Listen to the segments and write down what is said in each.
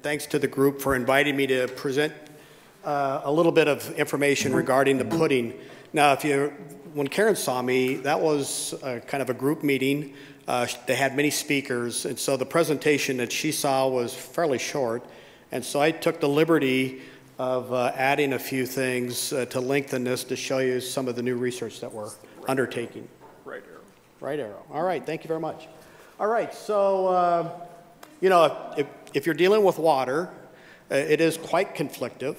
thanks to the group for inviting me to present a little bit of information regarding the pudding. Now, when Karen saw me, that was kind of a group meeting. They had many speakers, and so the presentation that she saw was fairly short. And so I took the liberty of adding a few things to lengthen this to show you some of the new research that we're undertaking. Right arrow. Right arrow. All right, thank you very much. All right, so, you know, if you're dealing with water, it is quite conflictive.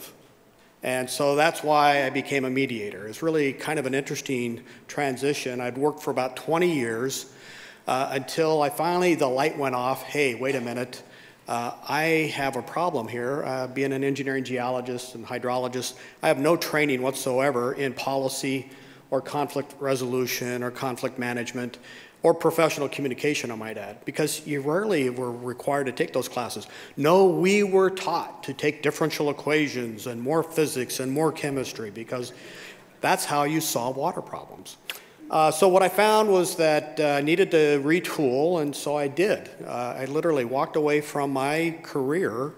And so that's why I became a mediator. It's really kind of an interesting transition. I'd worked for about 20 years until the light went off. Hey, wait a minute. I have a problem here. Being an engineering geologist and hydrologist, I have no training whatsoever in policy or conflict resolution or conflict management or professional communication, I might add, because you rarely were required to take those classes. No, we were taught to take differential equations and more physics and more chemistry because that's how you solve water problems. So what I found was that I needed to retool, and so I did. I literally walked away from my career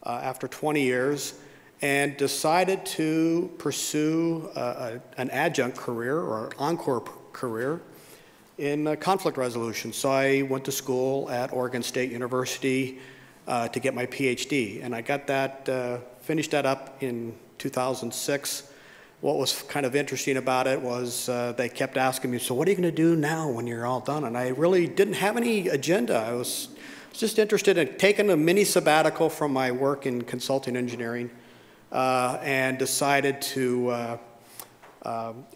after 20 years and decided to pursue an adjunct career or encore career in conflict resolution. So I went to school at Oregon State University to get my PhD, and I got that, finished that up in 2006. What was kind of interesting about it was they kept asking me, so what are you going to do now when you're all done? And I really didn't have any agenda. I was just interested in taking a mini sabbatical from my work in consulting engineering and decided to,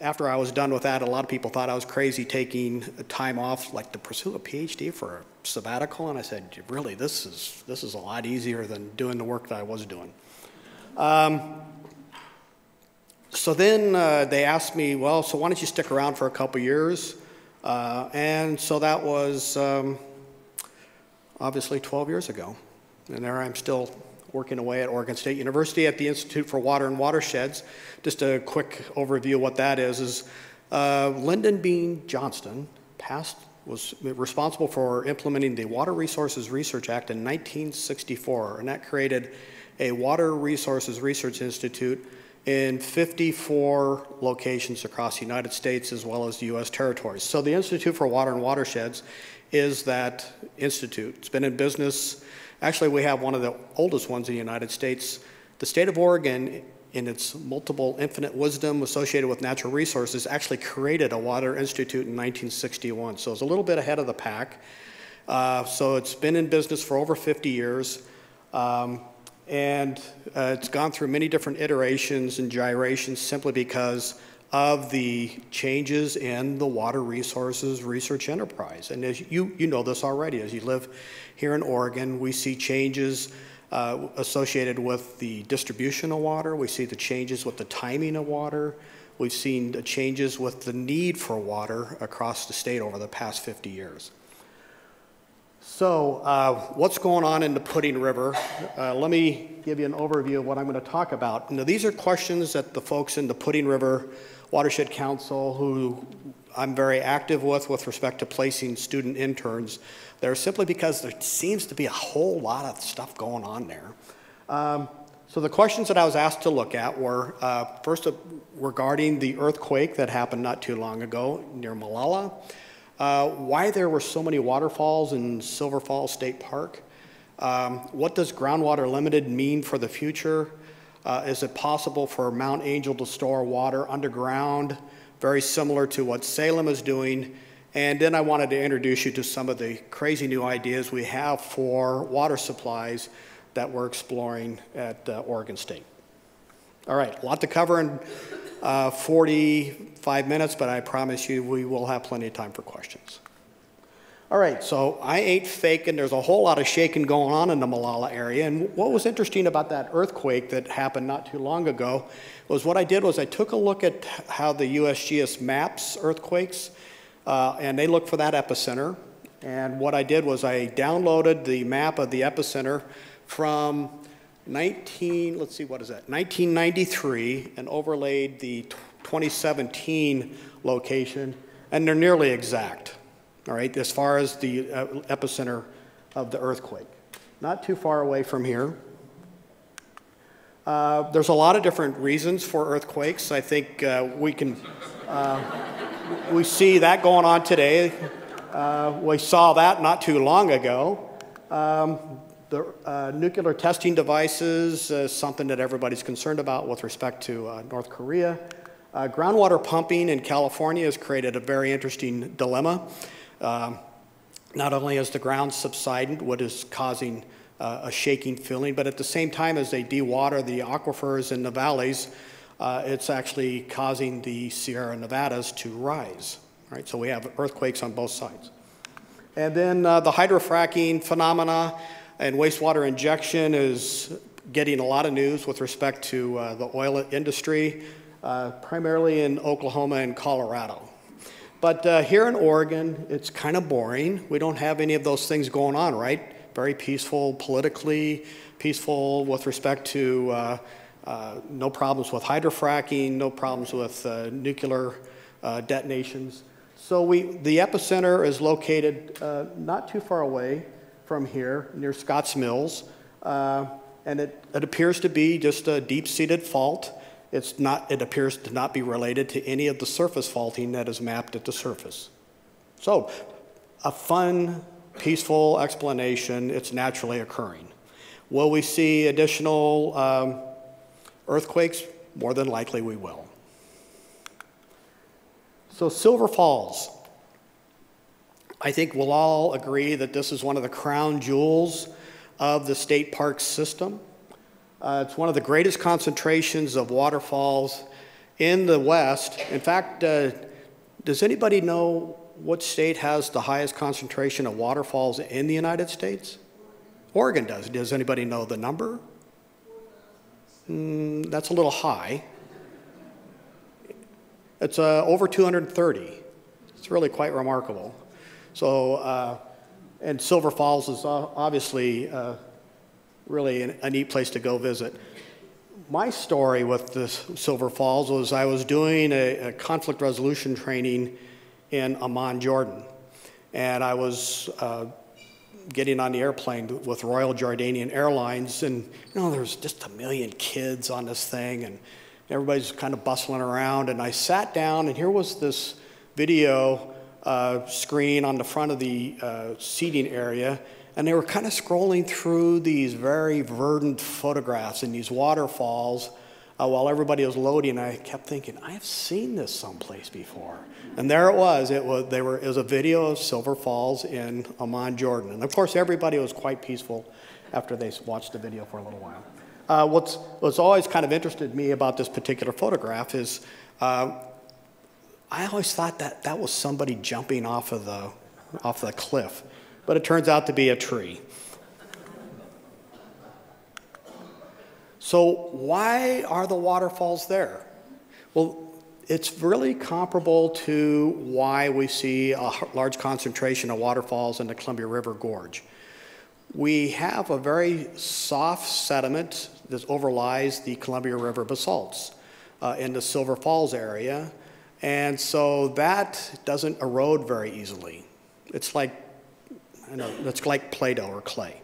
after I was done with that, a lot of people thought I was crazy taking time off, like to pursue a PhD for a sabbatical. And I said, really, this is a lot easier than doing the work that I was doing. So then they asked me, well, so why don't you stick around for a couple years? And so that was obviously 12 years ago. And there I'm still working away at Oregon State University at the Institute for Water and Watersheds. Just a quick overview of what that is Lyndon B. Johnston was responsible for implementing the Water Resources Research Act in 1964, and that created a Water Resources Research Institute in 54 locations across the United States as well as the U.S. territories. So the Institute for Water and Watersheds is that institute. It's been in business. Actually, we have one of the oldest ones in the United States. The state of Oregon, in its multiple infinite wisdom associated with natural resources, actually created a water institute in 1961. So it's a little bit ahead of the pack. So it's been in business for over 50 years. And it's gone through many different iterations and gyrations simply because of the changes in the water resources research enterprise. And as you know this already, as you live here in Oregon, we see changes associated with the distribution of water. We see the changes with the timing of water. We've seen the changes with the need for water across the state over the past 50 years. So what's going on in the Pudding River? Let me give you an overview of what I'm going to talk about. Now, these are questions that the folks in the Pudding River Watershed Council, who I'm very active with respect to placing student interns there, simply because there seems to be a whole lot of stuff going on there. So the questions that I was asked to look at were, first regarding the earthquake that happened not too long ago near Malala. Why there were so many waterfalls in Silver Falls State Park. What does Groundwater Limited mean for the future? Is it possible for Mount Angel to store water underground, very similar to what Salem is doing? And then I wanted to introduce you to some of the crazy new ideas we have for water supplies that we're exploring at Oregon State. All right, a lot to cover in 45 minutes, but I promise you we will have plenty of time for questions. All right, so I ain't faking. There's a whole lot of shaking going on in the Malala area. And what was interesting about that earthquake that happened not too long ago was what I did was I took a look at how the USGS maps earthquakes, and they look for that epicenter. And what I did was I downloaded the map of the epicenter from 1993 and overlaid the 2017 location, and they're nearly exact. All right, as far as the epicenter of the earthquake. Not too far away from here. There's a lot of different reasons for earthquakes. I think we see that going on today. We saw that not too long ago. The nuclear testing devices is something that everybody's concerned about with respect to North Korea. Groundwater pumping in California has created a very interesting dilemma. Not only has the ground subsided, what is causing a shaking feeling, but at the same time as they dewater the aquifers in the valleys, it's actually causing the Sierra Nevadas to rise. Right? So we have earthquakes on both sides. And then the hydrofracking phenomena and wastewater injection is getting a lot of news with respect to the oil industry, primarily in Oklahoma and Colorado. But here in Oregon, it's kind of boring. We don't have any of those things going on, right? Very peaceful, politically peaceful with respect to no problems with hydrofracking, no problems with nuclear detonations. So the epicenter is located not too far away from here, near Scotts Mills, and it appears to be just a deep-seated fault. It appears to not be related to any of the surface faulting that is mapped at the surface. So, a fun, peaceful explanation, it's naturally occurring. Will we see additional earthquakes? More than likely we will. So Silver Falls. I think we'll all agree that this is one of the crown jewels of the state park system. It's one of the greatest concentrations of waterfalls in the West. In fact, does anybody know what state has the highest concentration of waterfalls in the United States? Oregon does. Does anybody know the number? That's a little high. It's over 230. It's really quite remarkable. So, and Silver Falls is obviously really a neat place to go visit. My story with this Silver Falls was I was doing a conflict resolution training in Amman, Jordan. And I was getting on the airplane with Royal Jordanian Airlines, and you know, there's just a million kids on this thing, and everybody's kind of bustling around. And I sat down, and here was this video screen on the front of the seating area, and they were kind of scrolling through these very verdant photographs and these waterfalls while everybody was loading. I kept thinking, I have seen this someplace before. And there it was. It was a video of Silver Falls in Amman, Jordan. And of course, everybody was quite peaceful after they watched the video for a little while. What's always kind of interested me about this particular photograph is I always thought that was somebody jumping off the cliff, but it turns out to be a tree. So why are the waterfalls there? Well, it's really comparable to why we see a large concentration of waterfalls in the Columbia River Gorge. We have a very soft sediment that overlies the Columbia River basalts in the Silver Falls area, and so that doesn't erode very easily. It's like, it's like Play-Doh or clay.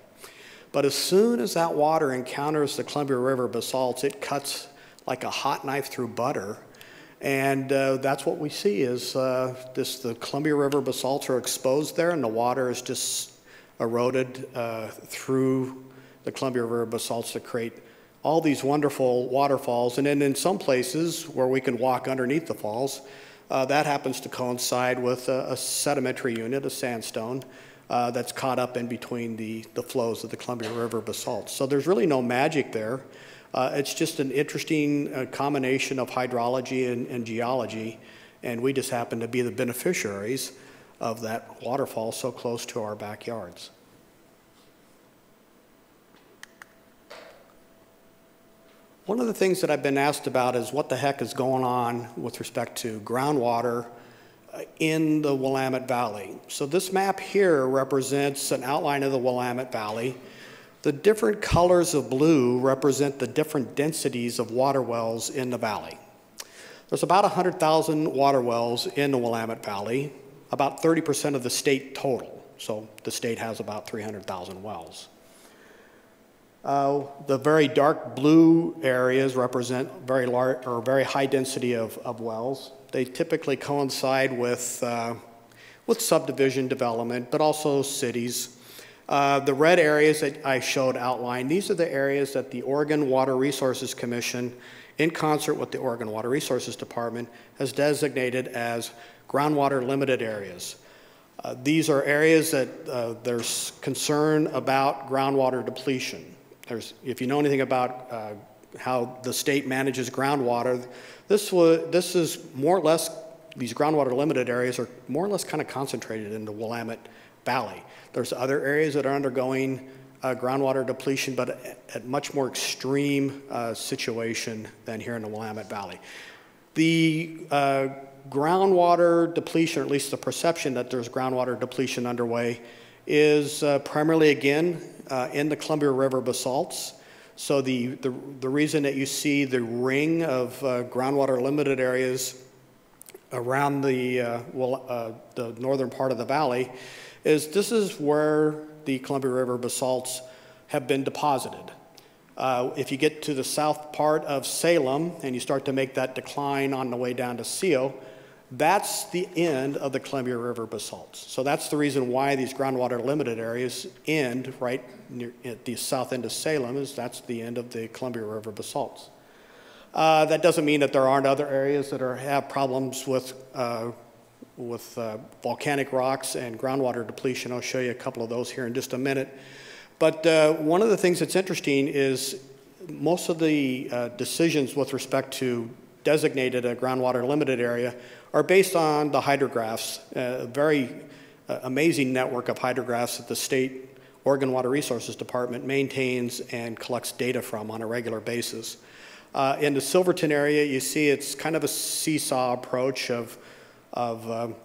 But as soon as that water encounters the Columbia River basalts, it cuts like a hot knife through butter. And that's what we see is the Columbia River basalts are exposed there, and the water is just eroded through the Columbia River basalts to create all these wonderful waterfalls. And then in some places where we can walk underneath the falls, that happens to coincide with a sedimentary unit, a sandstone, that's caught up in between the flows of the Columbia River basalt. So there's really no magic there. It's just an interesting combination of hydrology and geology, and we just happen to be the beneficiaries of that waterfall so close to our backyards. One of the things that I've been asked about is what the heck is going on with respect to groundwater in the Willamette Valley. So this map here represents an outline of the Willamette Valley. The different colors of blue represent the different densities of water wells in the valley. There's about 100,000 water wells in the Willamette Valley, about 30% of the state total. So the state has about 300,000 wells. The very dark blue areas represent very large or very high density of wells. They typically coincide with subdivision development, but also cities. The red areas that I showed outlined, these are the areas that the Oregon Water Resources Commission, in concert with the Oregon Water Resources Department, has designated as groundwater limited areas. These are areas that there's concern about groundwater depletion. If you know anything about how the state manages groundwater, this is more or less, these groundwater limited areas are more or less kind of concentrated in the Willamette Valley. There's other areas that are undergoing groundwater depletion, but at much more extreme situation than here in the Willamette Valley. The groundwater depletion, or at least the perception that there's groundwater depletion underway, is primarily, again, in the Columbia River basalts. So the reason that you see the ring of groundwater limited areas around the northern part of the valley is this is where the Columbia River basalts have been deposited. If you get to the south part of Salem and you start to make that decline on the way down to Seal, that's the end of the Columbia River basalts. So that's the reason why these groundwater limited areas end right near at the south end of Salem, is that's the end of the Columbia River basalts. That doesn't mean that there aren't other areas that have problems with volcanic rocks and groundwater depletion. I'll show you a couple of those here in just a minute. But one of the things that's interesting is most of the decisions with respect to designated a groundwater limited area are based on the hydrographs, a very amazing network of hydrographs that the state Oregon Water Resources Department maintains and collects data from on a regular basis. In the Silverton area, you see it's kind of a seesaw approach of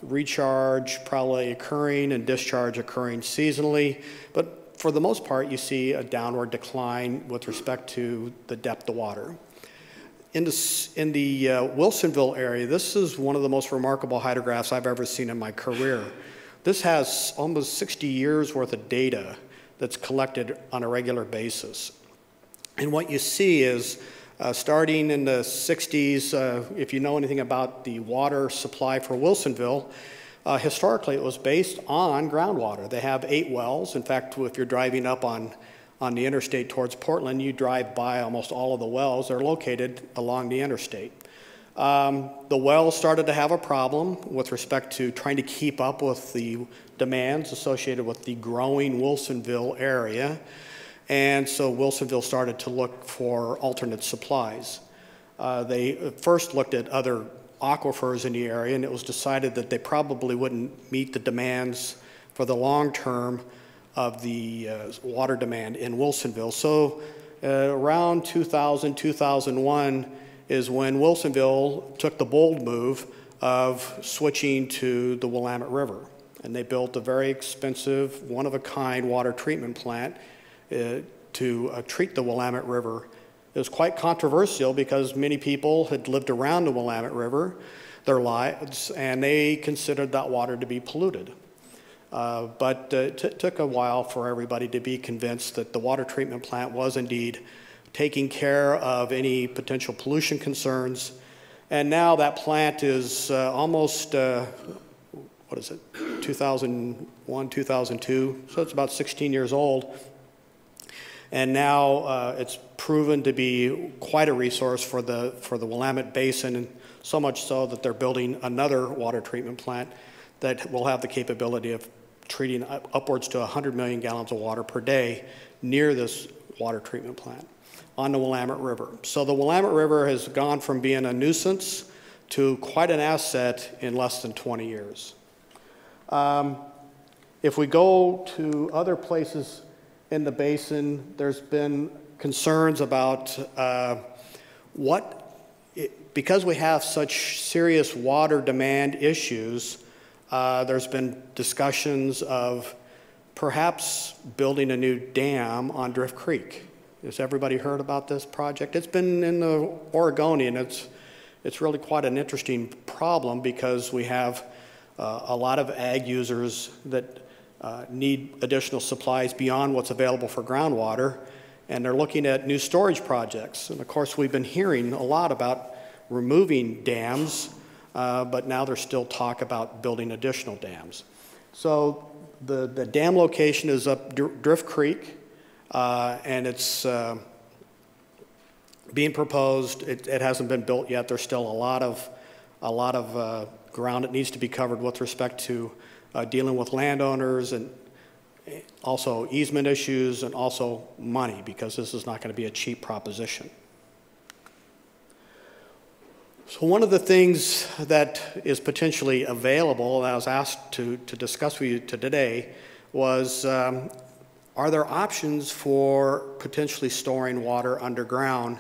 recharge probably occurring and discharge occurring seasonally, but for the most part, you see a downward decline with respect to the depth of water. In the Wilsonville area, this is one of the most remarkable hydrographs I've ever seen in my career. This has almost 60 years worth of data that's collected on a regular basis. And what you see is starting in the 60s, if you know anything about the water supply for Wilsonville, historically it was based on groundwater. They have 8 wells. In fact, if you're driving up on the interstate towards Portland, you drive by almost all of the wells. They're located along the interstate. The wells started to have a problem with respect to trying to keep up with the demands associated with the growing Wilsonville area. And so Wilsonville started to look for alternate supplies. They first looked at other aquifers in the area, and it was decided that they probably wouldn't meet the demands for the long term of the water demand in Wilsonville. So around 2000, 2001 is when Wilsonville took the bold move of switching to the Willamette River. And they built a very expensive, one-of-a-kind water treatment plant to treat the Willamette River. It was quite controversial because many people had lived around the Willamette River their lives, and they considered that water to be polluted. But it took a while for everybody to be convinced that the water treatment plant was indeed taking care of any potential pollution concerns. And now that plant is almost, 2001, 2002, so it's about 16 years old. And now it's proven to be quite a resource for the Willamette Basin, and so much so that they're building another water treatment plant that will have the capability of treating upwards to 100 million gallons of water per day near this water treatment plant on the Willamette River. So the Willamette River has gone from being a nuisance to quite an asset in less than 20 years. If we go to other places in the basin, there's been concerns about because we have such serious water demand issues, there's been discussions of perhaps building a new dam on Drift Creek. Has everybody heard about this project? It's been in the Oregonian. It's really quite an interesting problem because we have a lot of ag users that need additional supplies beyond what's available for groundwater. and they're looking at new storage projects. And of course, we've been hearing a lot about removing dams, but now there's still talk about building additional dams. So the dam location is up Drift Creek, and it's being proposed. It hasn't been built yet. There's still a lot of ground that needs to be covered with respect to dealing with landowners and also easement issues and also money, because this is not going to be a cheap proposition. So one of the things that is potentially available that I was asked to discuss with you today was, are there options for potentially storing water underground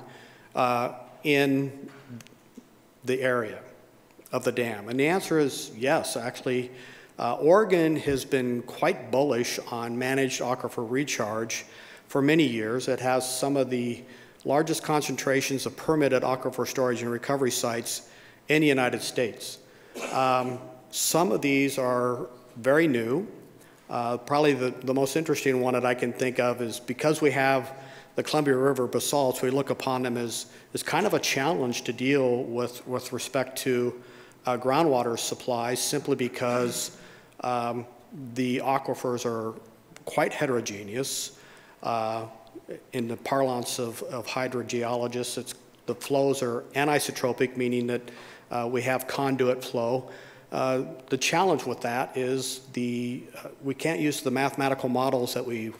in the area of the dam? And the answer is yes, actually. Oregon has been quite bullish on managed aquifer recharge for many years. It has some of the largest concentrations of permitted aquifer storage and recovery sites in the United States. Some of these are very new. Probably the most interesting one that I can think of is, because we have the Columbia River basalts, we look upon them as kind of a challenge to deal with respect to groundwater supplies, simply because the aquifers are quite heterogeneous. In the parlance of hydrogeologists, the flows are anisotropic, meaning that we have conduit flow. The challenge with that is we can't use the mathematical models that we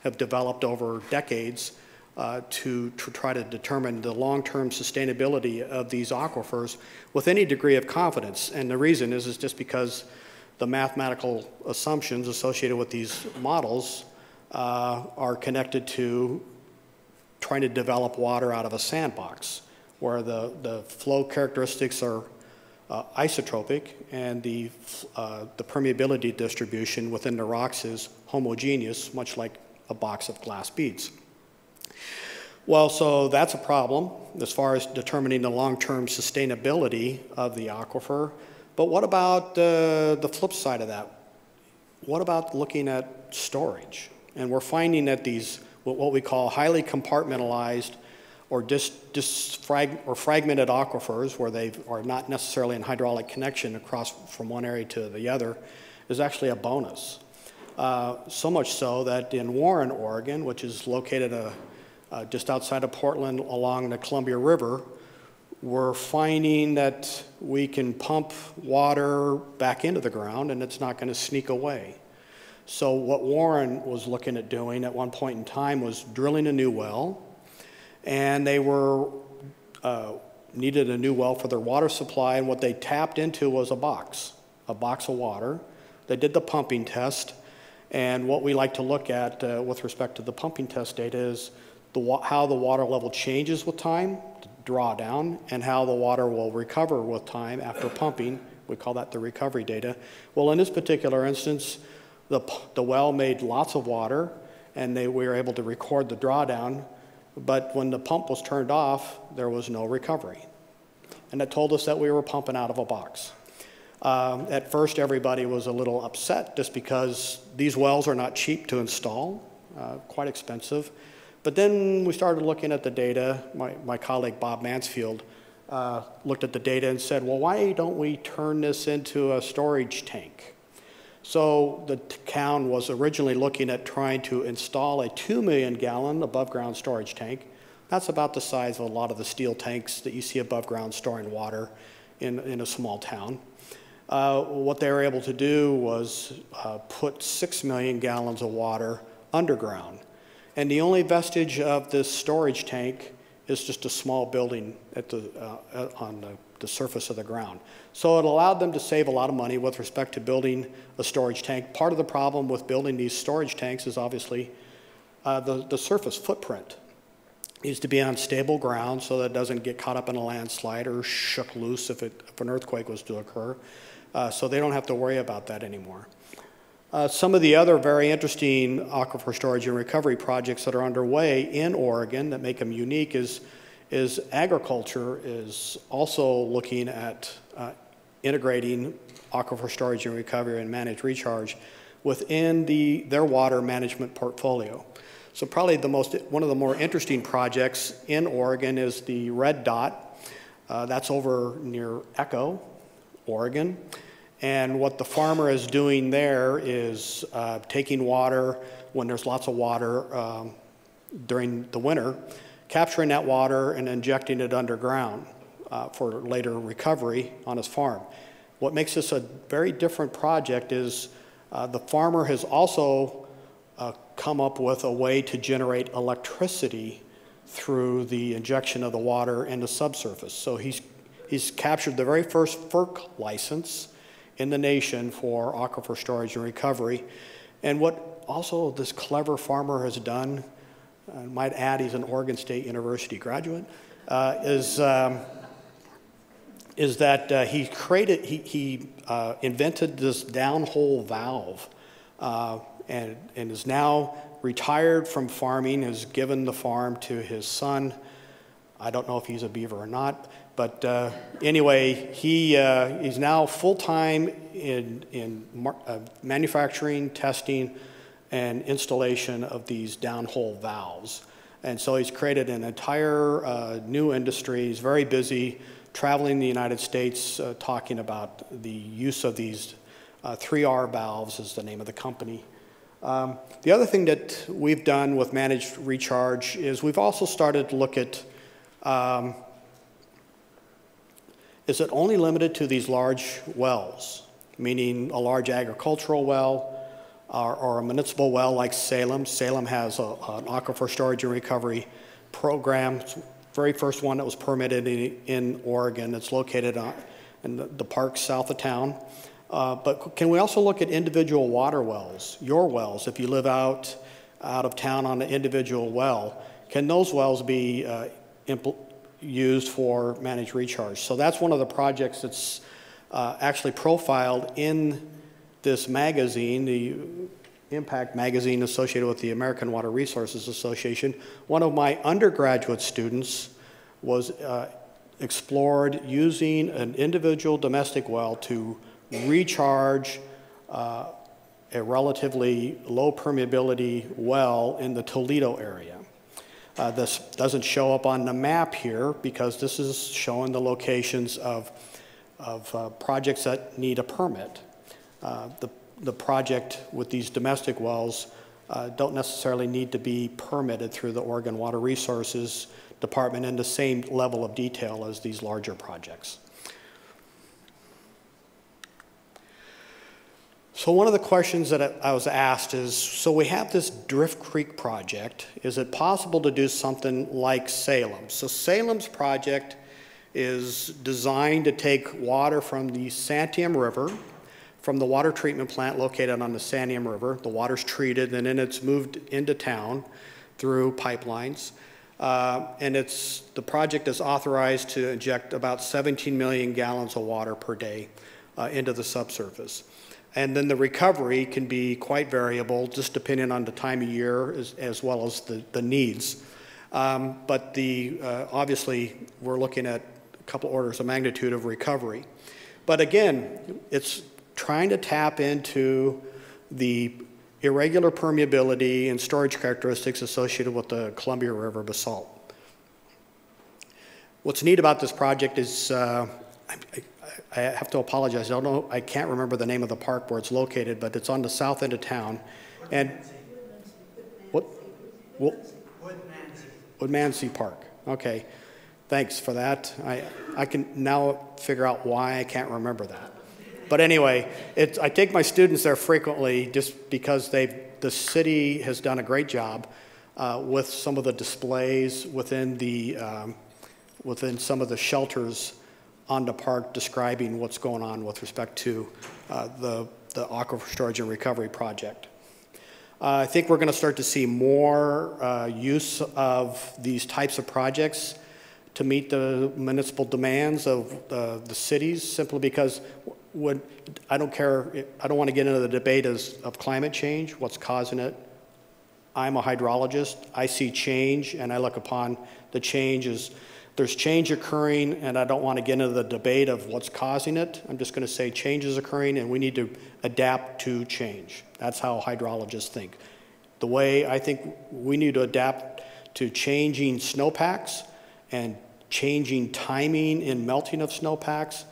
have developed over decades to try to determine the long-term sustainability of these aquifers with any degree of confidence. And the reason is just because the mathematical assumptions associated with these models are connected to trying to develop water out of a sandbox, where the flow characteristics are isotropic and the permeability distribution within the rocks is homogeneous, much like a box of glass beads. Well, so that's a problem as far as determining the long-term sustainability of the aquifer. But what about the flip side of that? What about looking at storage? And we're finding that these, what we call highly compartmentalized or fragmented aquifers, where they are not necessarily in hydraulic connection across from one area to the other, is actually a bonus. So much so that in Warren, Oregon, which is located just outside of Portland along the Columbia River, we're finding that we can pump water back into the ground and it's not going to sneak away. So what Warren was looking at doing at one point in time was drilling a new well, and they needed a new well for their water supply, and what they tapped into was a box of water. They did the pumping test, and what we like to look at with respect to the pumping test data is how the water level changes with time, drawdown, and how the water will recover with time after pumping. We call that the recovery data. Well, in this particular instance, the well made lots of water, and we were able to record the drawdown, but when the pump was turned off, there was no recovery. And it told us that we were pumping out of a box. At first, everybody was a little upset just because these wells are not cheap to install, quite expensive. But then we started looking at the data. My colleague Bob Mansfield looked at the data and said, well, why don't we turn this into a storage tank? So the town was originally looking at trying to install a 2 million gallon above ground storage tank. That's about the size of a lot of the steel tanks that you see above ground storing water in a small town. What they were able to do was put 6 million gallons of water underground. And the only vestige of this storage tank is just a small building on the surface of the ground. So it allowed them to save a lot of money with respect to building a storage tank. Part of the problem with building these storage tanks is obviously the surface footprint needs to be on stable ground so that it doesn't get caught up in a landslide or shook loose if an earthquake was to occur. So they don't have to worry about that anymore. Some of the other very interesting aquifer storage and recovery projects that are underway in Oregon that make them unique is agriculture is also looking at integrating aquifer storage and recovery and managed recharge within their water management portfolio. So probably one of the more interesting projects in Oregon is the red dot. That's over near Echo, Oregon. And what the farmer is doing there is taking water when there's lots of water during the winter, capturing that water and injecting it underground for later recovery on his farm. What makes this a very different project is the farmer has also come up with a way to generate electricity through the injection of the water into subsurface. So he's captured the very first FERC license in the nation for aquifer storage and recovery. And what also this clever farmer has done, I might add he's an Oregon State University graduate, is that he invented this downhole valve and is now retired from farming, has given the farm to his son. I don't know if he's a beaver or not, but anyway, he's now full-time in manufacturing, testing, and installation of these downhole valves. And so he's created an entire new industry. He's very busy traveling the United States, talking about the use of these 3R valves is the name of the company. The other thing that we've done with managed recharge is we've also started to look at, is it only limited to these large wells, meaning a large agricultural well or a municipal well like Salem? Salem has an aquifer storage and recovery program. It's the very first one that was permitted in Oregon. It's located in the park south of town. But can we also look at individual water wells, your wells, if you live out of town on an individual well? Can those wells be used for managed recharge? So that's one of the projects that's actually profiled in this magazine, the Impact magazine associated with the American Water Resources Association. One of my undergraduate students was explored using an individual domestic well to recharge a relatively low permeability well in the Toledo area. This doesn't show up on the map here because this is showing the locations of projects that need a permit. The project with these domestic wells don't necessarily need to be permitted through the Oregon Water Resources Department in the same level of detail as these larger projects. So one of the questions that I was asked is, so we have this Drift Creek project. Is it possible to do something like Salem? So Salem's project is designed to take water from the Santiam River, from the water treatment plant located on the Santiam River. The water's treated and then it's moved into town through pipelines. And the project is authorized to inject about 17 million gallons of water per day into the subsurface. And then the recovery can be quite variable, just depending on the time of year as well as the needs. But obviously, we're looking at a couple orders of magnitude of recovery. But again, it's trying to tap into the irregular permeability and storage characteristics associated with the Columbia River basalt. What's neat about this project is, I have to apologize. I can't remember the name of the park where it's located, but it's on the south end of town. And what? Woodmansee Park. Okay, thanks for that. I can now figure out why I can't remember that. But anyway, I take my students there frequently just because the city has done a great job with some of the displays within some of the shelters on the park describing what's going on with respect to the aquifer storage and recovery project. I think we're going to start to see more use of these types of projects to meet the municipal demands of the cities, simply because I don't want to get into the debate of climate change, what's causing it. I'm a hydrologist. I see change, and I look upon the change as there's change occurring, and I don't want to get into the debate of what's causing it. I'm just going to say change is occurring, and we need to adapt to change. That's how hydrologists think. the way I think we need to adapt to changing snowpacks and changing timing in melting of snowpacks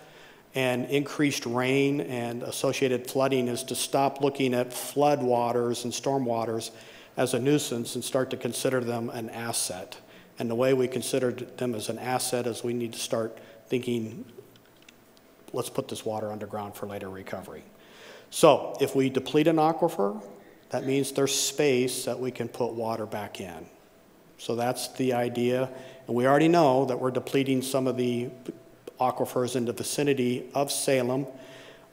and increased rain and associated flooding is to stop looking at flood waters and storm waters as a nuisance and start to consider them an asset. And the way we consider them as an asset is we need to start thinking, let's put this water underground for later recovery. So if we deplete an aquifer, that means there's space that we can put water back in. So that's the idea. And we already know that we're depleting some of the aquifers in the vicinity of Salem,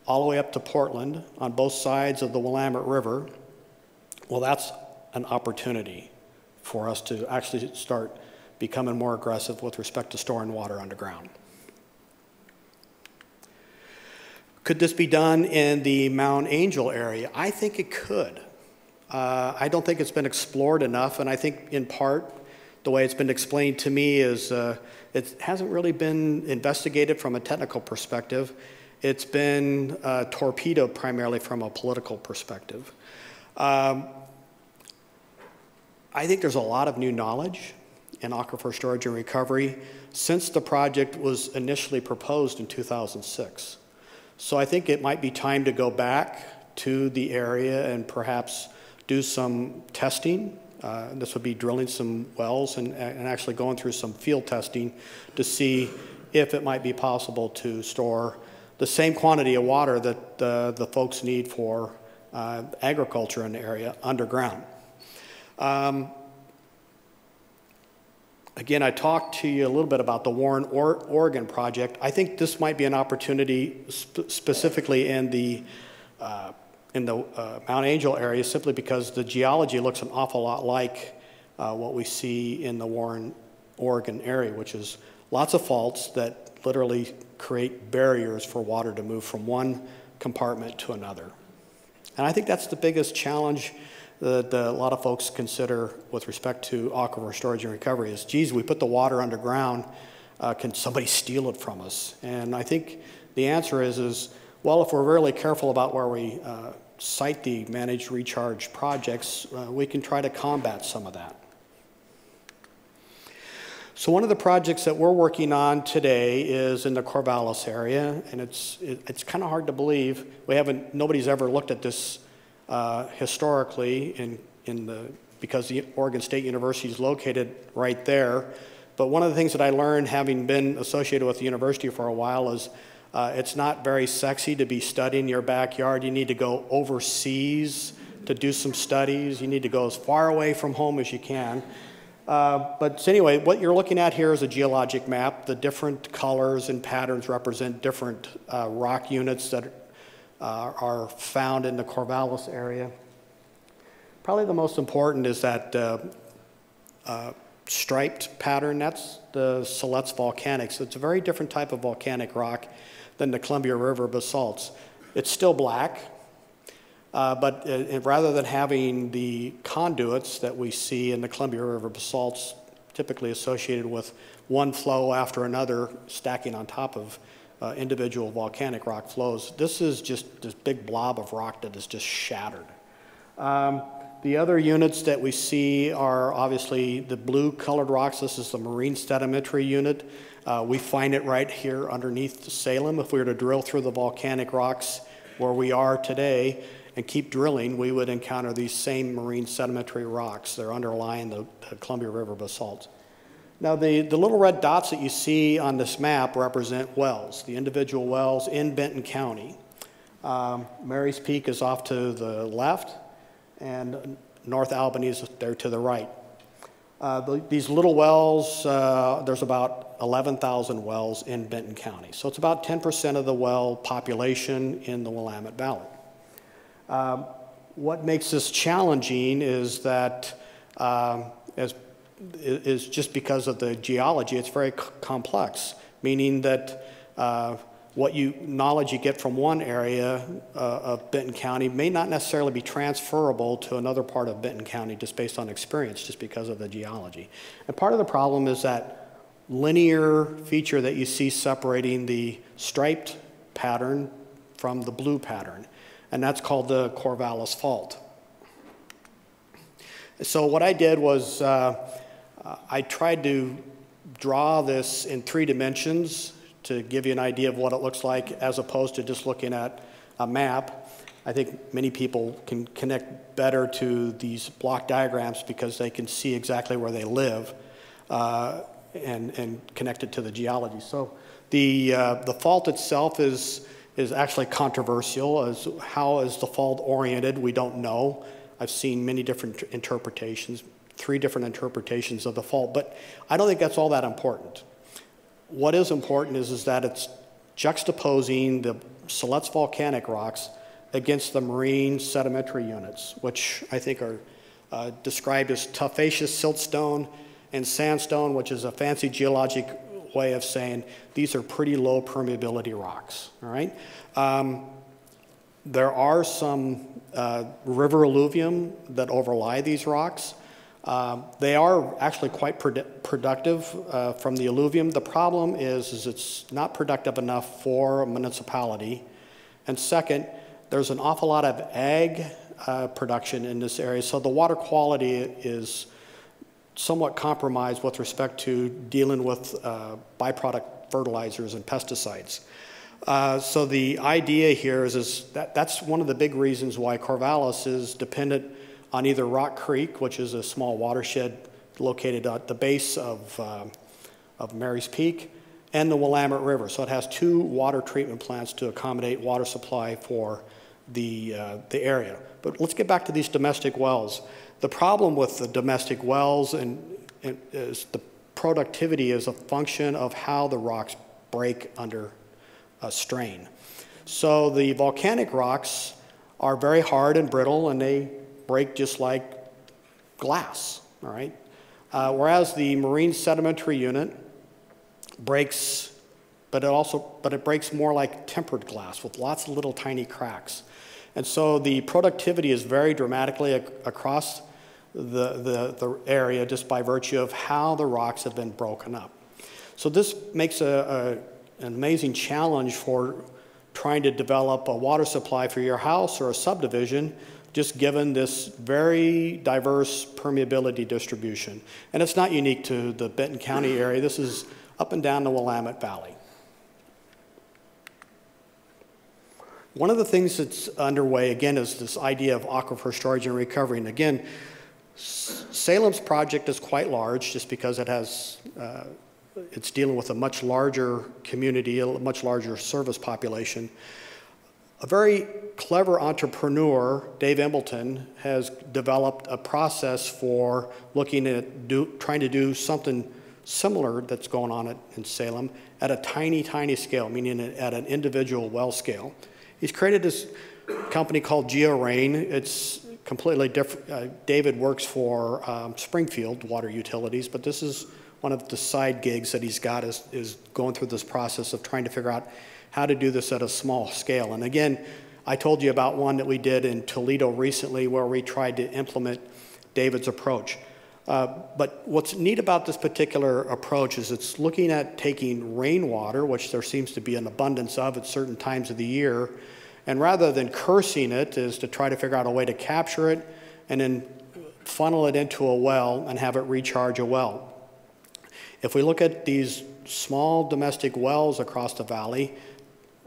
all the way up to Portland on both sides of the Willamette River. Well, that's an opportunity for us to actually start becoming more aggressive with respect to storing water underground. Could this be done in the Mount Angel area? I think it could. I don't think it's been explored enough, and I think in part the way it's been explained to me is it hasn't really been investigated from a technical perspective. It's been torpedoed primarily from a political perspective. I think there's a lot of new knowledge in aquifer storage and recovery since the project was initially proposed in 2006. So I think it might be time to go back to the area and perhaps do some testing. This would be drilling some wells and actually going through some field testing to see if it might be possible to store the same quantity of water that the folks need for agriculture in the area underground. Again, I talked to you a little bit about the Warren, Oregon project. I think this might be an opportunity specifically in the Mount Angel area simply because the geology looks an awful lot like what we see in the Warren, Oregon area, which is lots of faults that literally create barriers for water to move from one compartment to another. And I think that's the biggest challenge that a lot of folks consider with respect to aquifer storage and recovery is, geez, we put the water underground, can somebody steal it from us? And I think the answer is well, if we're really careful about where we site the managed recharge projects, we can try to combat some of that. So one of the projects that we're working on today is in the Corvallis area, and it's kind of hard to believe. Nobody's ever looked at this historically because the Oregon State University is located right there. But one of the things that I learned having been associated with the university for a while is it's not very sexy to be studying your backyard. You need to go overseas to do some studies. You need to go as far away from home as you can. But anyway, what you're looking at here is a geologic map. The different colors and patterns represent different rock units that are found in the Corvallis area. Probably the most important is that striped pattern. That's the Sonnet volcanics. It's a very different type of volcanic rock than the Columbia River basalts. It's still black, but rather than having the conduits that we see in the Columbia River basalts, typically associated with one flow after another stacking on top of individual volcanic rock flows, this is just this big blob of rock that is just shattered. The other units that we see are obviously the blue colored rocks. This is the marine sedimentary unit. We find it right here underneath Salem. If we were to drill through the volcanic rocks where we are today and keep drilling, we would encounter these same marine sedimentary rocks. They're underlying the Columbia River basalt. Now, the little red dots that you see on this map represent wells, the individual wells in Benton County. Mary's Peak is off to the left, and North Albany is there to the right. These little wells, there's about 11,000 wells in Benton County. So it's about 10% of the well population in the Willamette Valley. What makes this challenging is that is just because of the geology, it's very complex, meaning that knowledge you get from one area of Benton County may not necessarily be transferable to another part of Benton County just based on experience, just because of the geology. And part of the problem is that linear feature that you see separating the striped pattern from the blue pattern, and that's called the Corvallis Fault. So what I did was I tried to draw this in 3 dimensions to give you an idea of what it looks like as opposed to just looking at a map. I think many people can connect better to these block diagrams because they can see exactly where they live and connect it to the geology. So the fault itself is actually controversial. As how is the fault oriented? We don't know. I've seen many different interpretations, 3 different interpretations of the fault, but I don't think that's all that important. What is important is that it's juxtaposing the Sonnet volcanic rocks against the marine sedimentary units, which I think are described as tufaceous siltstone and sandstone, which is a fancy geologic way of saying these are pretty low permeability rocks, all right? There are some river alluvium that overlie these rocks. They are actually quite productive from the alluvium. The problem is it's not productive enough for a municipality. And second, there's an awful lot of ag production in this area, so the water quality is somewhat compromised with respect to dealing with byproduct fertilizers and pesticides. So the idea here is that's one of the big reasons why Corvallis is dependent on either Rock Creek, which is a small watershed located at the base of Mary's Peak, and the Willamette River. So it has 2 water treatment plants to accommodate water supply for the area. But let's get back to these domestic wells. The problem with the domestic wells is the productivity is a function of how the rocks break under strain. So the volcanic rocks are very hard and brittle, and they break just like glass, all right? Whereas the marine sedimentary unit breaks, but it breaks more like tempered glass with lots of little tiny cracks. And so the productivity is very dramatically across the area just by virtue of how the rocks have been broken up. So this makes an amazing challenge for trying to develop a water supply for your house or a subdivision, just given this very diverse permeability distribution. And it's not unique to the Benton County area. This is up and down the Willamette Valley. One of the things that's underway, again, is this idea of aquifer storage and recovery. And again, Salem's project is quite large just because it has, it's dealing with a much larger community, a much larger service population. A very clever entrepreneur, Dave Embleton, has developed a process for looking at trying to do something similar that's going on in Salem at a tiny, tiny scale, meaning at an individual well scale. He's created this company called GeoRain. It's completely different. David works for Springfield Water Utilities, but this is one of the side gigs that he's got is going through this process of trying to figure out how to do this at a small scale. And again, I told you about one that we did in Toledo recently where we tried to implement David's approach. But what's neat about this particular approach is it's looking at taking rainwater, which there seems to be an abundance of at certain times of the year, and rather than cursing it is to try to figure out a way to capture it and then funnel it into a well and have it recharge a well. If we look at these small domestic wells across the valley,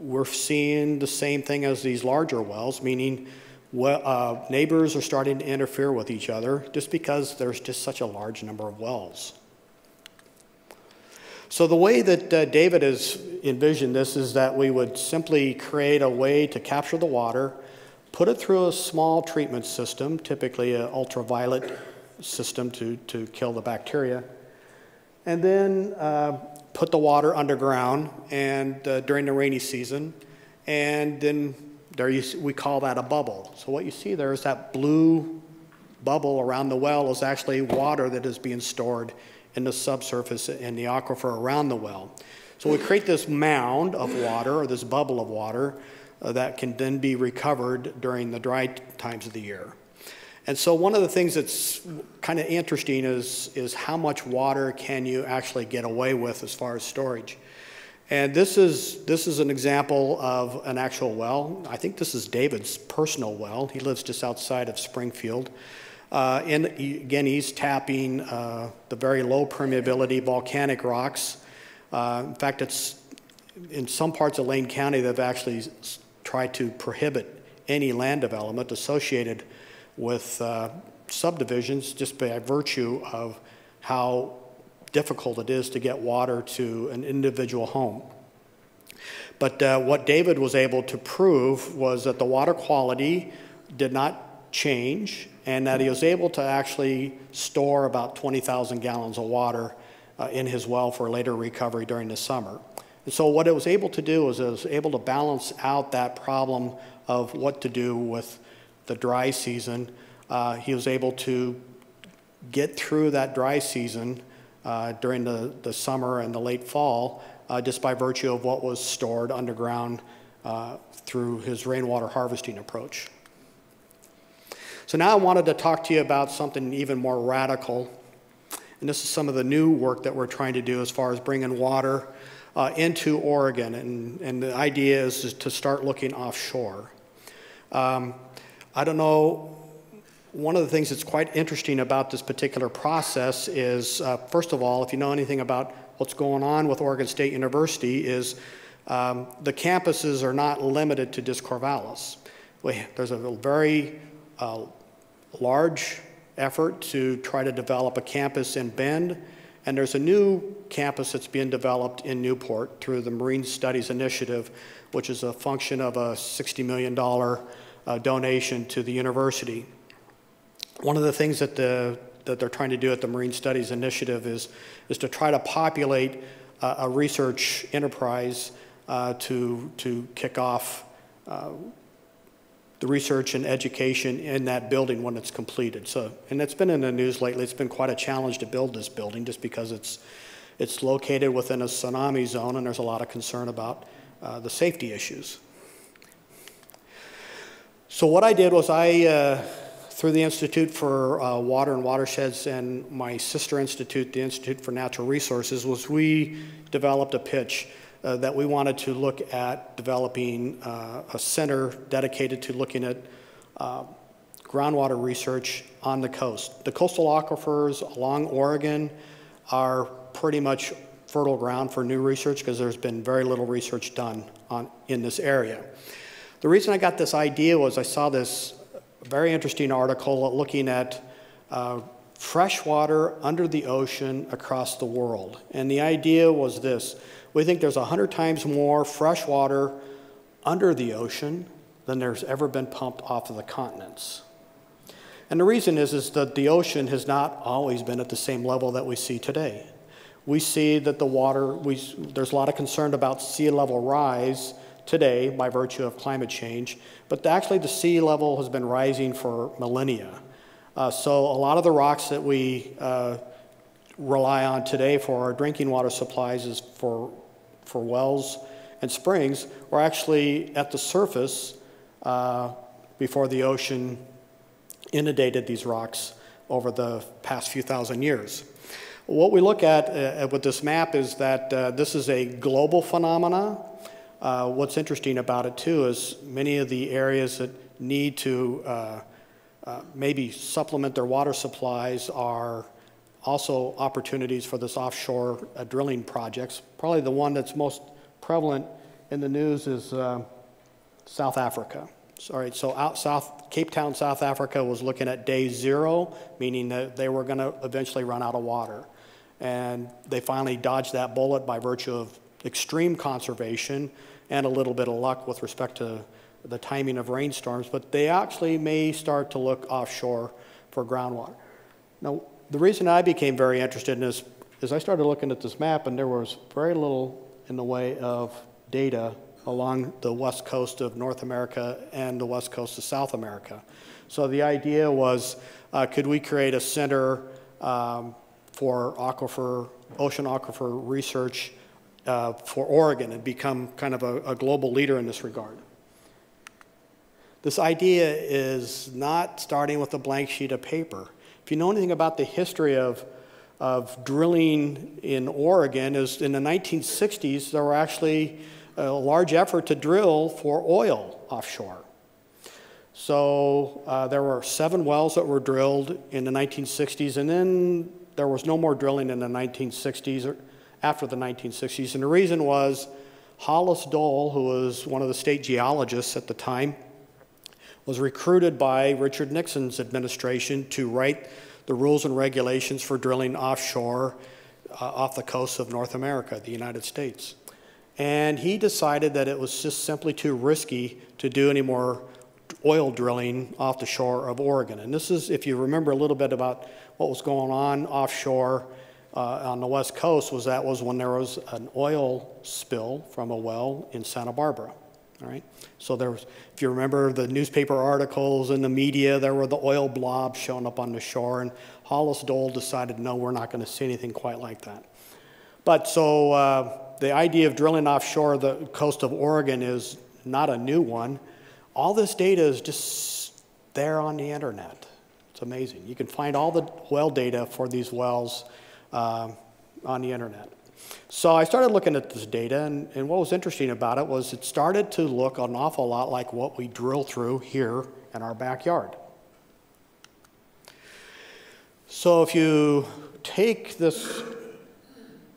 we're seeing the same thing as these larger wells, meaning neighbors are starting to interfere with each other just because there's just such a large number of wells. So the way that David has envisioned this is that we would simply create a way to capture the water, put it through a small treatment system, typically an ultraviolet system to kill the bacteria, and then put the water underground and during the rainy season, and then we call that a bubble. So what you see there is that blue bubble around the well is actually water that is being stored in the subsurface in the aquifer around the well. So we create this mound of water, or this bubble of water, that can then be recovered during the dry times of the year. And so one of the things that's kind of interesting is how much water can you actually get away with as far as storage. And this is an example of an actual well. I think this is David's personal well. He lives just outside of Springfield. Again, he's tapping the very low permeability volcanic rocks. In fact, in some parts of Lane County, they've actually tried to prohibit any land development associated with subdivisions just by virtue of how difficult it is to get water to an individual home. But what David was able to prove was that the water quality did not change, and that he was able to actually store about 20,000 gallons of water in his well for later recovery during the summer. And so what it was able to do is it was able to balance out that problem of what to do with the dry season. He was able to get through that dry season during the summer and the late fall just by virtue of what was stored underground through his rainwater harvesting approach. So now I wanted to talk to you about something even more radical. And this is some of the new work that we're trying to do as far as bringing water into Oregon. And the idea is to start looking offshore. I don't know, one of the things that's quite interesting about this particular process is, first of all, if you know anything about what's going on with Oregon State University, is the campuses are not limited to just Corvallis. There's a very large effort to try to develop a campus in Bend, and there's a new campus that's being developed in Newport through the Marine Studies Initiative, which is a function of a $60 million donation to the university. One of the things that they're trying to do at the Marine Studies Initiative is to try to populate a research enterprise to kick off the research and education in that building when it's completed. And it's been in the news lately. It's been quite a challenge to build this building just because it's located within a tsunami zone, and there's a lot of concern about the safety issues. So what I did was through the Institute for Water and Watersheds and my sister institute, the Institute for Natural Resources, was we developed a pitch that we wanted to look at developing a center dedicated to looking at groundwater research on the coast. The coastal aquifers along Oregon are pretty much fertile ground for new research because there's been very little research done in this area. The reason I got this idea was I saw this very interesting article looking at freshwater under the ocean across the world. And the idea was this: we think there's 100 times more fresh water under the ocean than there's ever been pumped off of the continents. And the reason is that the ocean has not always been at the same level that we see today. We see that the water, there's a lot of concern about sea level rise today by virtue of climate change, but actually the sea level has been rising for millennia. So a lot of the rocks that we rely on today for our drinking water supplies is for wells and springs were actually at the surface before the ocean inundated these rocks over the past few thousand years. What we look at with this map is that this is a global phenomena. What's interesting about it too is many of the areas that need to maybe supplement their water supplies are also opportunities for this offshore drilling projects. Probably the one that's most prevalent in the news is South Africa. So out south, Cape Town, South Africa was looking at day 0, meaning that they were going to eventually run out of water. And they finally dodged that bullet by virtue of extreme conservation and a little bit of luck with respect to the timing of rainstorms, but they actually may start to look offshore for groundwater. Now, the reason I became very interested in this is I started looking at this map, and there was very little in the way of data along the west coast of North America and the west coast of South America. So the idea was, could we create a center for ocean aquifer research for Oregon and become kind of a global leader in this regard? This idea is not starting with a blank sheet of paper. If you know anything about the history of drilling in Oregon, is in the 1960s, there were actually a large effort to drill for oil offshore. So there were 7 wells that were drilled in the 1960s, and then there was no more drilling in the 1960s or after the 1960s. And the reason was Hollis Dole, who was one of the state geologists at the time, was recruited by Richard Nixon's administration to write the rules and regulations for drilling offshore off the coast of North America, the United States. And he decided that it was just simply too risky to do any more oil drilling off the shore of Oregon. And this is, if you remember a little bit about what was going on offshore on the West Coast, was when there was an oil spill from a well in Santa Barbara. All right? So there was, if you remember the newspaper articles and the media, there were the oil blobs showing up on the shore, and Hollis Dole decided, no, we're not going to see anything quite like that. But so the idea of drilling offshore the coast of Oregon is not a new one. All this data is just there on the internet. It's amazing. You can find all the well data for these wells on the internet. So I started looking at this data, and what was interesting about it was it started to look an awful lot like what we drill through here in our backyard. So if you take this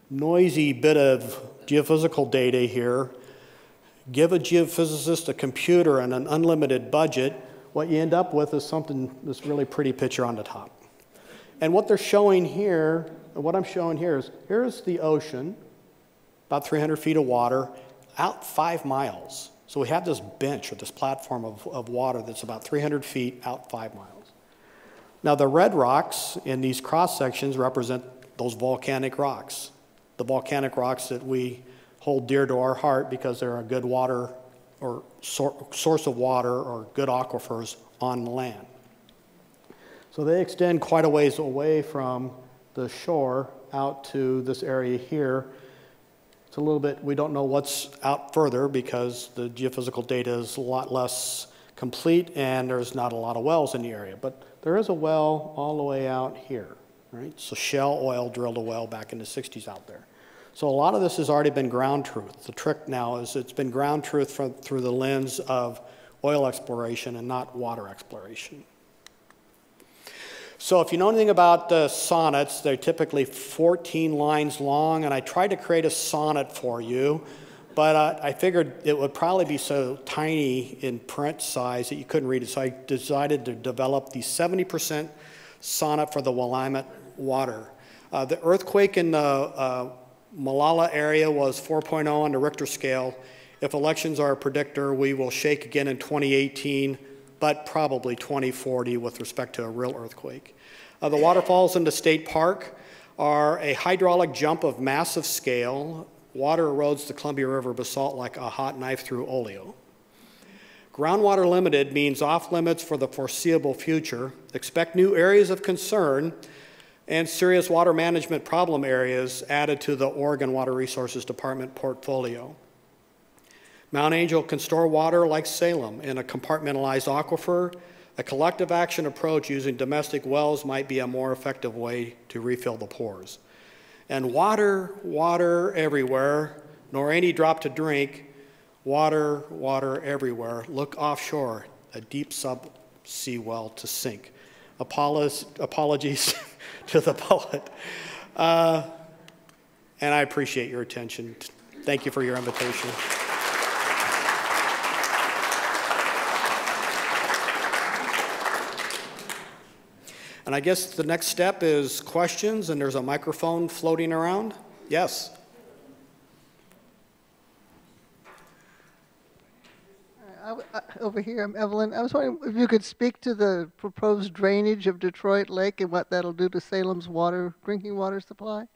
noisy bit of geophysical data here, give a geophysicist a computer and an unlimited budget, what you end up with is this really pretty picture on the top. And what they're showing here, what I'm showing here is, here's the ocean, about 300 feet of water, out 5 miles. So we have this bench or this platform of water that's about 300 feet out 5 miles. Now the red rocks in these cross sections represent those volcanic rocks. The volcanic rocks that we hold dear to our heart because they're a good water or source of water or good aquifers on the land. So they extend quite a ways away from the shore out to this area here. It's a little bit, we don't know what's out further because the geophysical data is a lot less complete and there's not a lot of wells in the area. But there is a well all the way out here, right? So Shell Oil drilled a well back in the 60s out there. So a lot of this has already been ground truth. The trick now is it's been ground truth through the lens of oil exploration and not water exploration. So if you know anything about sonnets, they're typically 14 lines long, and I tried to create a sonnet for you, but I figured it would probably be so tiny in print size that you couldn't read it, so I decided to develop the 70% sonnet for the Willamette water. The earthquake in the Malala area was 4.0 on the Richter scale. If elections are a predictor, we will shake again in 2018, but probably 2040 with respect to a real earthquake. The waterfalls in the state park are a hydraulic jump of massive scale. Water erodes the Columbia River basalt like a hot knife through oleo. Groundwater limited means off limits for the foreseeable future. Expect new areas of concern and serious water management problem areas added to the Oregon Water Resources Department portfolio. Mount Angel can store water like Salem in a compartmentalized aquifer. A collective action approach using domestic wells might be a more effective way to refill the pores. And water, water everywhere, nor any drop to drink. Water, water everywhere. Look offshore, a deep subsea well to sink. Apologies to the poet. And I appreciate your attention. Thank you for your invitation. And I guess the next step is questions, and there's a microphone floating around. Yes? Over here, I'm Evelyn. I was wondering if you could speak to the proposed drainage of Detroit Lake and what that'll do to Salem's drinking water supply.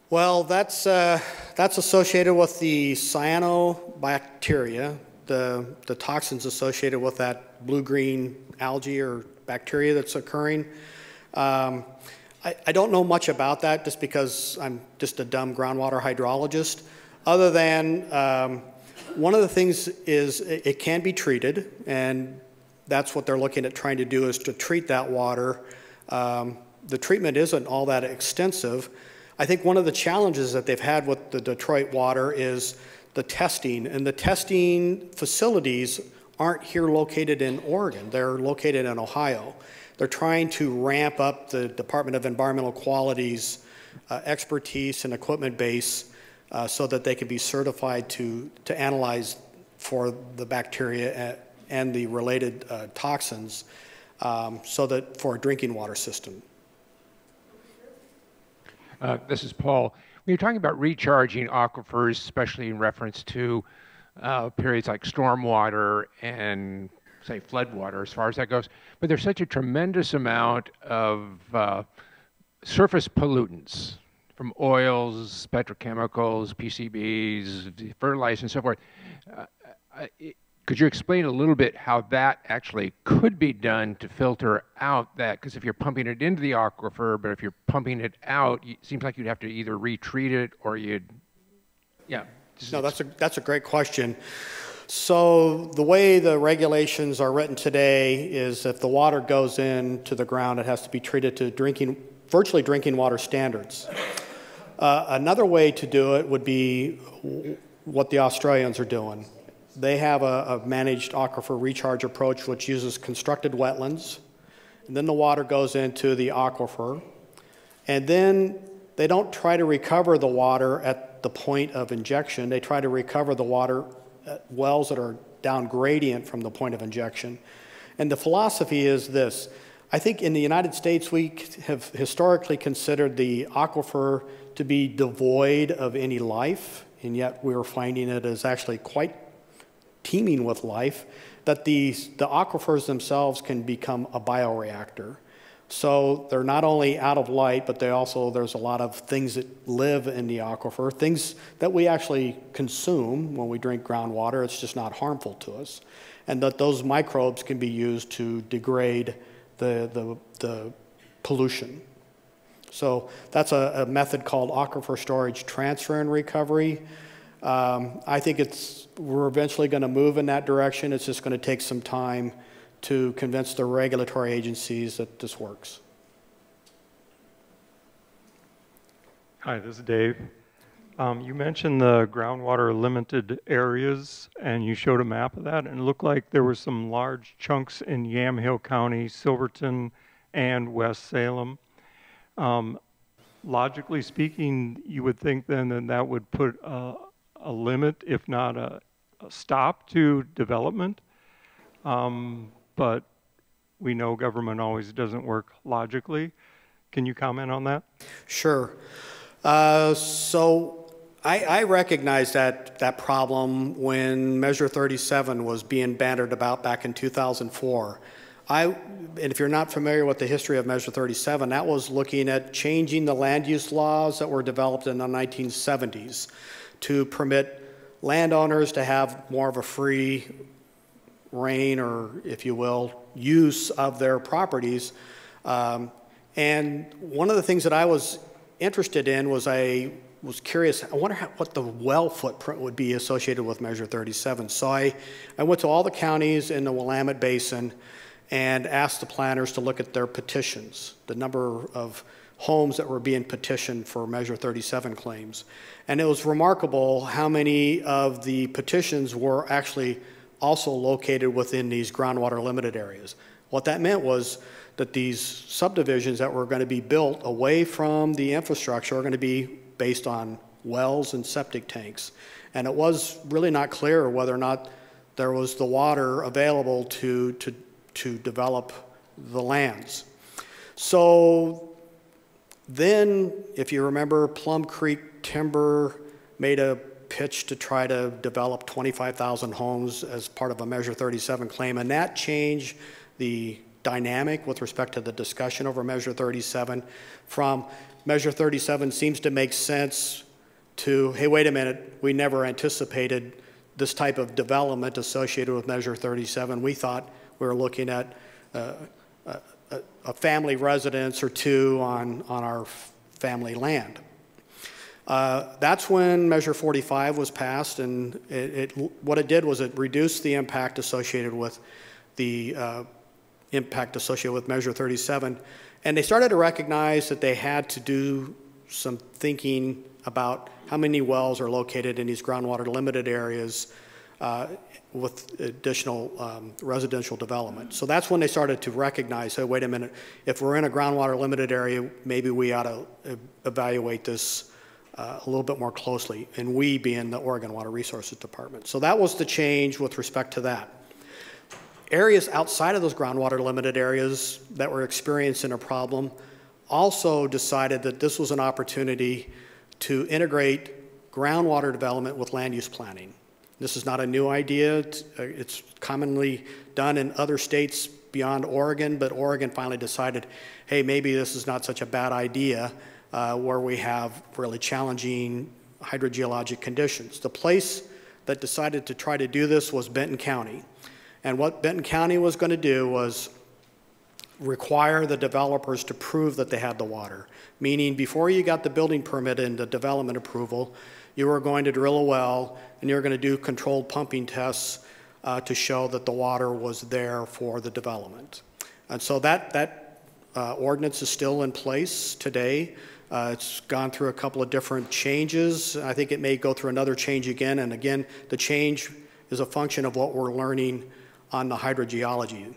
Well, that's associated with the cyanobacteria, the toxins associated with that blue-green algae or bacteria that's occurring. I don't know much about that just because I'm just a dumb groundwater hydrologist, other than one of the things is it can be treated, and that's what they're looking at trying to do, is to treat that water. The treatment isn't all that extensive. I think one of the challenges that they've had with the Detroit water is the testing, and the testing facilities aren't here located in Oregon. They're located in Ohio. They're trying to ramp up the Department of Environmental Quality's expertise and equipment base so that they can be certified to analyze for the bacteria and the related toxins so that for a drinking water system. This is Paul. When you're talking about recharging aquifers, especially in reference to periods like stormwater and, say, floodwater, as far as that goes, but there's such a tremendous amount of surface pollutants from oils, petrochemicals, PCBs, fertilizers, and so forth. Could you explain a little bit how that actually could be done to filter out that? Because if you're pumping it into the aquifer, but if you're pumping it out, it seems like you'd have to either retreat it or you'd, yeah. No, that's a great question. So the way the regulations are written today is if the water goes into the ground, it has to be treated to virtually drinking water standards. Another way to do it would be what the Australians are doing. They have a managed aquifer recharge approach which uses constructed wetlands, and then the water goes into the aquifer, and then they don't try to recover the water at the point of injection. They try to recover the water at wells that are down gradient from the point of injection. And the philosophy is this. I think in the United States we have historically considered the aquifer to be devoid of any life, and yet we're finding it as actually quite teeming with life, that the aquifers themselves can become a bioreactor. So they're not only out of light, but there's a lot of things that live in the aquifer, things that we actually consume when we drink groundwater. It's just not harmful to us. And that those microbes can be used to degrade the pollution. So that's a method called aquifer storage, transfer, and recovery. I think we're eventually going to move in that direction. It's just going to take some time to convince the regulatory agencies that this works. Hi, this is Dave. You mentioned the groundwater limited areas, and you showed a map of that, and it looked like there were some large chunks in Yamhill County, Silverton, and West Salem. Logically speaking, you would think then that would put a limit, if not a stop to development. But we know government always doesn't work logically. Can you comment on that? Sure. So I recognized that problem when Measure 37 was being bandied about back in 2004. And if you're not familiar with the history of Measure 37, that was looking at changing the land use laws that were developed in the 1970s to permit landowners to have more of a free reign, or if you will, use of their properties. And one of the things that I was interested in was I was curious, I wonder what the well footprint would be associated with Measure 37. So I went to all the counties in the Willamette Basin and asked the planners to look at their petitions, the number of homes that were being petitioned for Measure 37 claims. And it was remarkable how many of the petitions were actually also located within these groundwater limited areas. What that meant was that these subdivisions that were going to be built away from the infrastructure are going to be based on wells and septic tanks. And it was really not clear whether or not there was the water available to develop the lands. So then, if you remember, Plum Creek Timber made a pitch to try to develop 25,000 homes as part of a Measure 37 claim, and that changed the dynamic with respect to the discussion over Measure 37 from Measure 37 seems to make sense to, hey, wait a minute, we never anticipated this type of development associated with Measure 37. We thought we were looking at a family residence or two on our family land. That's when Measure 45 was passed, and what it did was it reduced the impact associated with Measure 37, and they started to recognize that they had to do some thinking about how many wells are located in these groundwater limited areas with additional residential development. So that's when they started to recognize, hey, wait a minute, if we're in a groundwater limited area, maybe we ought to evaluate this a little bit more closely, and we being the Oregon Water Resources Department. So that was the change with respect to that. Areas outside of those groundwater limited areas that were experiencing a problem also decided that this was an opportunity to integrate groundwater development with land use planning. This is not a new idea. It's commonly done in other states beyond Oregon, but Oregon finally decided, hey, maybe this is not such a bad idea where we have really challenging hydrogeologic conditions. The place that decided to try to do this was Benton County. And what Benton County was going to do was require the developers to prove that they had the water. Meaning before you got the building permit and the development approval, you were going to drill a well and you were going to do controlled pumping tests to show that the water was there for the development. And so that ordinance is still in place today. It's gone through a couple of different changes. I think it may go through another change again. And again, the change is a function of what we're learning on the hydrogeology,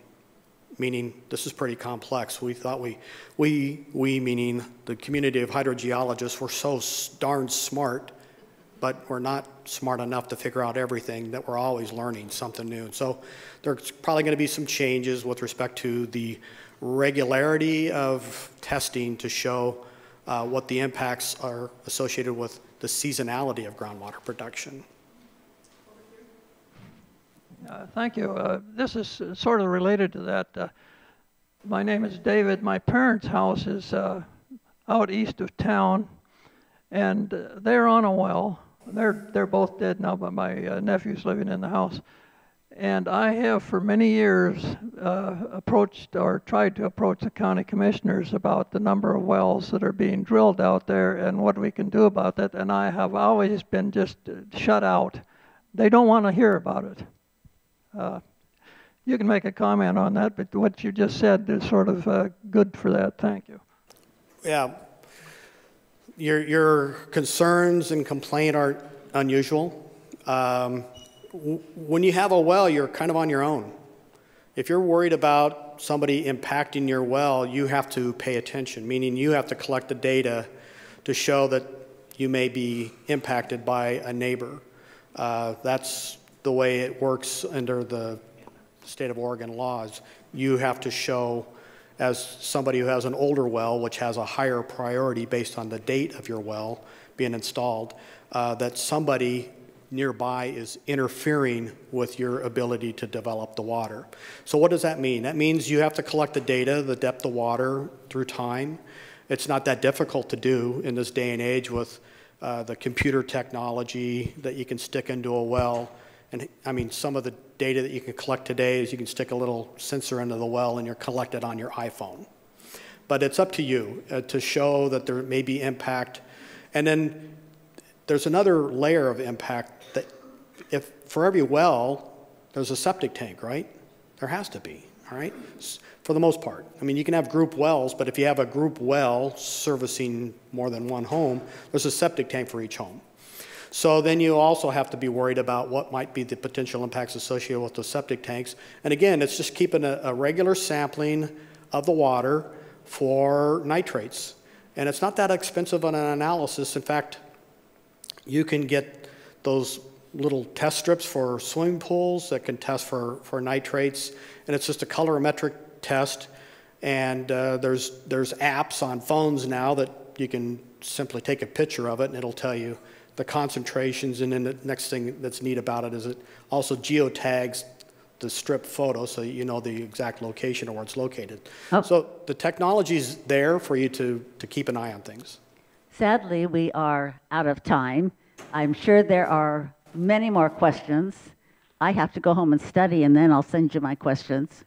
meaning this is pretty complex. We thought we meaning the community of hydrogeologists, were so darn smart, but we're not smart enough to figure out everything, that we're always learning something new. And so there's probably going to be some changes with respect to the regularity of testing to show what the impacts are associated with the seasonality of groundwater production. Thank you. This is sort of related to that. My name is David. My parents' house is out east of town, and they're on a well. They're both dead now, but my nephew's living in the house. And I have for many years approached or tried to approach the county commissioners about the number of wells that are being drilled out there and what we can do about that. And I have always been just shut out. They don't want to hear about it. You can make a comment on that, but what you just said is sort of good for that. Thank you. Yeah. Your concerns and complaint aren't unusual. When you have a well, you're kind of on your own. If you're worried about somebody impacting your well, you have to pay attention, meaning you have to collect the data to show that you may be impacted by a neighbor. That's the way it works under the state of Oregon laws. You have to show, as somebody who has an older well, which has a higher priority based on the date of your well being installed, that somebody nearby is interfering with your ability to develop the water. So what does that mean? That means you have to collect the data, the depth of water through time. It's not that difficult to do in this day and age with the computer technology that you can stick into a well. And I mean, some of the data that you can collect today is you can stick a little sensor into the well and you're collected on your iPhone. But it's up to you to show that there may be impact. And then there's another layer of impact that if for every well, there's a septic tank, right? There has to be, all right? For the most part. I mean, you can have group wells, but if you have a group well servicing more than one home, there's a septic tank for each home. So then you also have to be worried about what might be the potential impacts associated with the septic tanks. And again, it's just keeping a regular sampling of the water for nitrates. And it's not that expensive on an analysis. In fact, you can get those little test strips for swimming pools that can test for nitrates. And it's just a colorimetric test. And there's apps on phones now that you can simply take a picture of it and it'll tell you the concentrations. And then the next thing that's neat about it is it also geotags the strip photo so you know the exact location of where it's located. Oh. So the technology's there for you to keep an eye on things. Sadly, we are out of time. I'm sure there are many more questions. I have to go home and study, and then I'll send you my questions.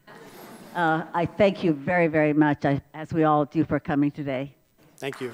I thank you very, very much, as we all do, for coming today. Thank you.